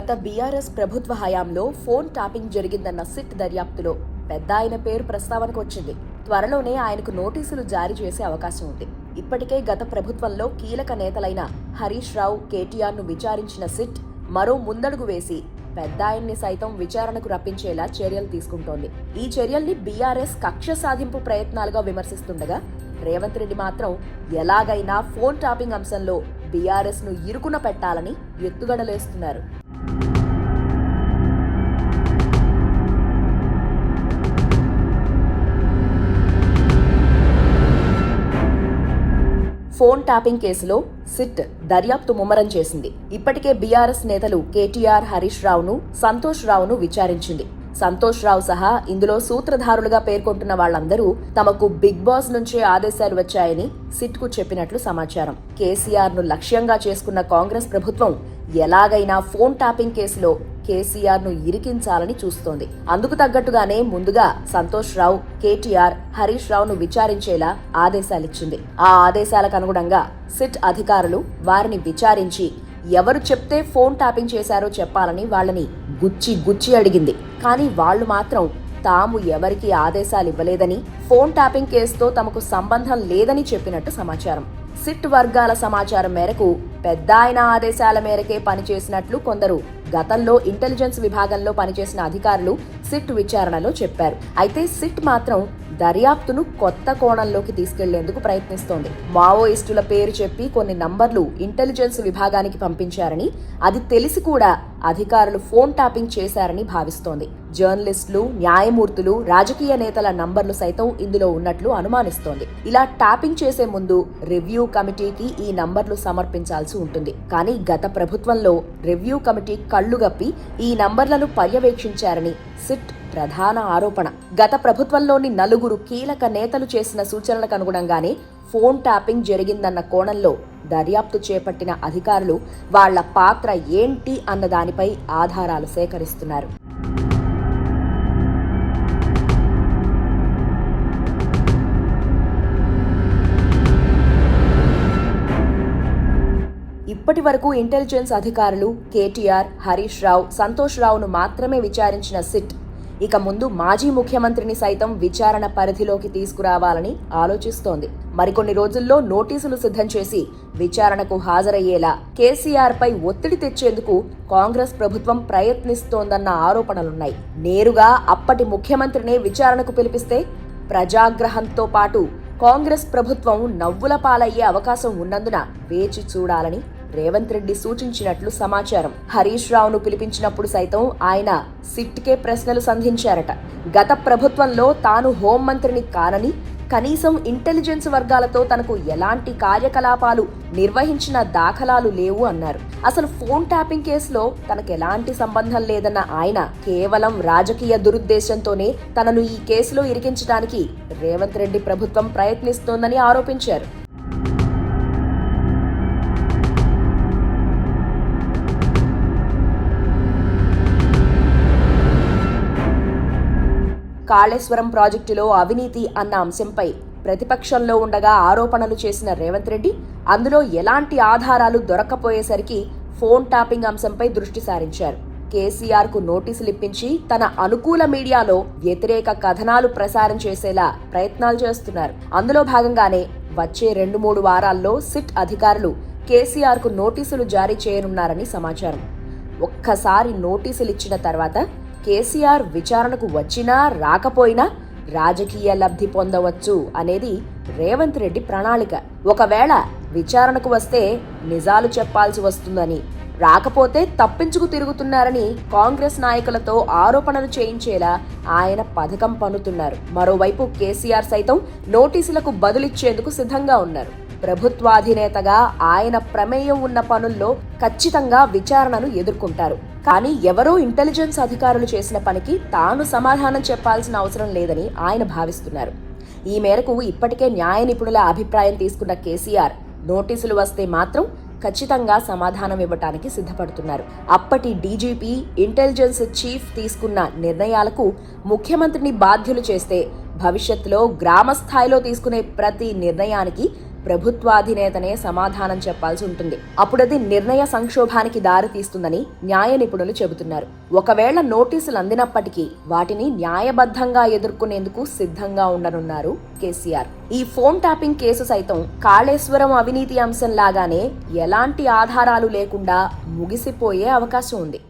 గత బీఆర్ఎస్ ప్రభుత్వ హయాంలో ఫోన్ ట్యాపింగ్ జరిగిందన్న సిట్ దర్యాప్తులో పెద్ద ఆయన పేరు ప్రస్తావనకు వచ్చింది. త్వరలోనే ఆయనకు నోటీసులు జారీ చేసే అవకాశం ఉంది. ఇప్పటికే గత ప్రభుత్వంలో కీలక నేతలైన హరీష్ రావు, కేటీఆర్ను విచారించిన సిట్ మరో ముందడుగు వేసి పెద్ద ఆయన్ని సైతం విచారణకు రప్పించేలా చర్యలు తీసుకుంటోంది. ఈ చర్యల్ని బీఆర్ఎస్ కక్ష సాధింపు ప్రయత్నాలుగా విమర్శిస్తుండగా, రేవంత్ రెడ్డి మాత్రం ఎలాగైనా ఫోన్ ట్యాపింగ్ అంశంలో బీఆర్ఎస్ ను ఇరుకున పెట్టాలని ఎత్తుగడలేస్తున్నారు. ఫోన్ ట్యాపింగ్ కేసులో సిట్ దర్యాప్తు ముమ్మరం చేసింది. ఇప్పటికే బీఆర్ఎస్ నేతలు కేటీఆర్, హరీష్ రావును, సంతోష్ రావును విచారించింది. సంతోష్ రావు సహా ఇందులో సూత్రధారులుగా పేర్కొంటున్న వాళ్లందరూ తమకు బిగ్ బాస్ నుంచే ఆదేశాలు వచ్చాయని సిట్ కు చెప్పినట్లు సమాచారం. కేసీఆర్ ను లక్ష్యంగా చేసుకున్న కాంగ్రెస్ ప్రభుత్వం ఎలాగైనా ఫోన్ ట్యాపింగ్ కేసులో కేసీఆర్ ను ఇరికించాలని చూస్తోంది. అందుకు తగ్గట్టుగానే ముందుగా సంతోష్ రావు, కేటీఆర్, హరీష్ రావును విచారించేలా ఆదేశాలిచ్చింది. ఆ ఆదేశాలకు అనుగుణంగా సిట్ అధికారులు వారిని విచారించి ఎవరు చెప్తే ఫోన్ ట్యాపింగ్ చేశారో చెప్పాలని వాళ్ళని గుచ్చి అడిగింది. కానీ వాళ్లు మాత్రం తాము ఎవరికి ఆదేశాలు ఇవ్వలేదని, ఫోన్ ట్యాపింగ్ కేసుతో తమకు సంబంధం లేదని చెప్పినట్టు సమాచారం. సిట్ వర్గాల సమాచారం మేరకు పెద్ద ఆయన ఆదేశాల మేరకే పనిచేసినట్లు కొందరు గతంలో ఇంటెలిజెన్స్ విభాగంలో పనిచేసిన అధికారులు సిట్ విచారణలో చెప్పారు. అయితే సిట్ మాత్రం దర్యాప్తును కొత్త కోణంలోకి తీసుకెళ్లేందుకు ప్రయత్నిస్తోంది. మావోయిస్టుల పేరు చెప్పి కొన్ని నంబర్లు ఇంటెలిజెన్స్ విభాగానికి పంపించారని, అది తెలిసి కూడా అధికారులు ఫోన్ ట్యాపింగ్ చేశారని భావిస్తోంది. జర్నలిస్టులు, న్యాయమూర్తులు, రాజకీయ నేతల నంబర్లు సైతం ఇందులో ఉన్నట్లు అనుమానిస్తోంది. ఇలా ట్యాపింగ్ చేసే ముందు రివ్యూ కమిటీకి ఈ నంబర్లు సమర్పించాల్సి ఉంటుంది. కానీ గత ప్రభుత్వంలో రివ్యూ కమిటీ కళ్లుగప్పి ఈ నంబర్లను పర్యవేక్షించారని సిట్ ప్రధాన ఆరోపణ. గత ప్రభుత్వంలోని నలుగురు కీలక నేతలు చేసిన సూచనలకు అనుగుణంగానే ఫోన్ ట్యాపింగ్ జరిగిందన్న కోణంలో దర్యాప్తు చేపట్టిన అధికారులు వాళ్ల పాత్ర ఏంటి అన్న దానిపై ఆధారాలు సేకరిస్తున్నారు. ఇప్పటి వరకు ఇంటెలిజెన్స్ అధికారులు కేటీఆర్, హరీష్ రావు, సంతోష్ రావును మాత్రమే విచారించిన సిట్ ఇక ముందు మాజీ ముఖ్యమంత్రిని సైతం విచారణ పరిధిలోకి తీసుకురావాలని ఆలోచిస్తోంది. మరికొన్ని రోజుల్లో నోటీసులు సిద్ధం చేసి విచారణకు హాజరయ్యేలా కేసీఆర్ పై ఒత్తిడి తెచ్చేందుకు కాంగ్రెస్ ప్రభుత్వం ప్రయత్నిస్తోందన్న ఆరోపణలున్నాయి. నేరుగా అప్పటి ముఖ్యమంత్రినే విచారణకు పిలిపిస్తే ప్రజాగ్రహంతో పాటు కాంగ్రెస్ ప్రభుత్వం నవ్వుల పాలయ్యే అవకాశం ఉన్నందున వేచి చూడాలని రేవంత్ రెడ్డి సూచించినట్లు సమాచారం. హరీష్ రావును పిలిపించినప్పుడు సైతం ఆయన సిట్కే ప్రశ్నలు సంధించారట. గత ప్రభుత్వంలో తాను హోంమంత్రిని కానని, కనీసం ఇంటెలిజెన్స్ వర్గాలతో తనకు ఎలాంటి కార్యకలాపాలు నిర్వహించిన దాఖలాలు లేవు అన్నారు. అసలు ఫోన్ ట్యాపింగ్ కేసులో తనకెలాంటి సంబంధం లేదన్న ఆయన కేవలం రాజకీయ దురుద్దేశంతోనే తనను ఈ కేసులో ఇరికించడానికి రేవంత్ రెడ్డి ప్రభుత్వం ప్రయత్నిస్తోందని ఆరోపించారు. కాళేశ్వరం ప్రాజెక్టులో అవినీతి అన్న అంశంపై ప్రతిపక్షంలో ఉండగా ఆరోపణలు చేసిన రేవంత్ రెడ్డి అందులో ఎలాంటి ఆధారాలు దొరక్కపోయేసరికి ఫోన్ ట్యాపింగ్ అంశంపై దృష్టి సారించారు. కేసీఆర్ కు నోటీసులు ఇప్పించి తన అనుకూల మీడియాలో వ్యతిరేక కథనాలు ప్రసారం చేసేలా ప్రయత్నాలు చేస్తున్నారు. అందులో భాగంగానే వచ్చే 2-3 వారాల్లో సిట్ అధికారులు కేసీఆర్ కు నోటీసులు జారీ చేయనున్నారని సమాచారం. ఒక్కసారి నోటీసులు ఇచ్చిన తర్వాత కేసీఆర్ విచారణకు వచ్చినా రాకపోయినా రాజకీయ లబ్ధి పొందవచ్చు అనేది రేవంత్ రెడ్డి ప్రణాళిక. ఒకవేళ విచారణకు వస్తే నిజాలు చెప్పాల్సి వస్తుందని, రాకపోతే తప్పించుకు తిరుగుతున్నారని కాంగ్రెస్ నాయకులతో ఆరోపణలు చేయించేలా ఆయన పథకం పన్నుతున్నారు. మరోవైపు కేసీఆర్ సైతం నోటీసులకు బదులిచ్చేందుకు సిద్ధంగా ఉన్నారు. ప్రభుత్వాధినేతగా ఆయన ప్రమేయం ఉన్న పనుల్లో ఖచ్చితంగా విచారణను ఎదుర్కొంటారు. కానీ ఎవరో ఇంటెలిజెన్స్ అధికారులు చేసిన పనికి తాను సమాధానం చెప్పాల్సిన అవసరం లేదని ఆయన భావిస్తున్నారు. ఈ మేరకు ఇప్పటికే న్యాయ నిపుణుల అభిప్రాయం తీసుకున్న కేసీఆర్ నోటీసులు వస్తే మాత్రం ఖచ్చితంగా సమాధానం ఇవ్వటానికి సిద్ధపడుతున్నారు. అప్పటి డీజీపీ, ఇంటెలిజెన్స్ చీఫ్ తీసుకున్న నిర్ణయాలకు ముఖ్యమంత్రిని బాధ్యులు చేస్తే భవిష్యత్తులో గ్రామ స్థాయిలో తీసుకునే ప్రతి నిర్ణయానికి ప్రభుత్వాధినేతనే సమాధానం చెప్పాల్సి ఉంటుంది. అప్పుడది నిర్ణయ సంక్షోభానికి దారి తీస్తుందని న్యాయ నిపుణులు చెబుతున్నారు. ఒకవేళ నోటీసులు అందినప్పటికీ వాటిని న్యాయబద్ధంగా ఎదుర్కొనేందుకు సిద్ధంగా ఉండనున్నారు కేసీఆర్. ఈ ఫోన్ ట్యాపింగ్ కేసు సైతం కాళేశ్వరం అవినీతి అంశం లాగానే ఎలాంటి ఆధారాలు లేకుండా ముగిసిపోయే అవకాశం ఉంది.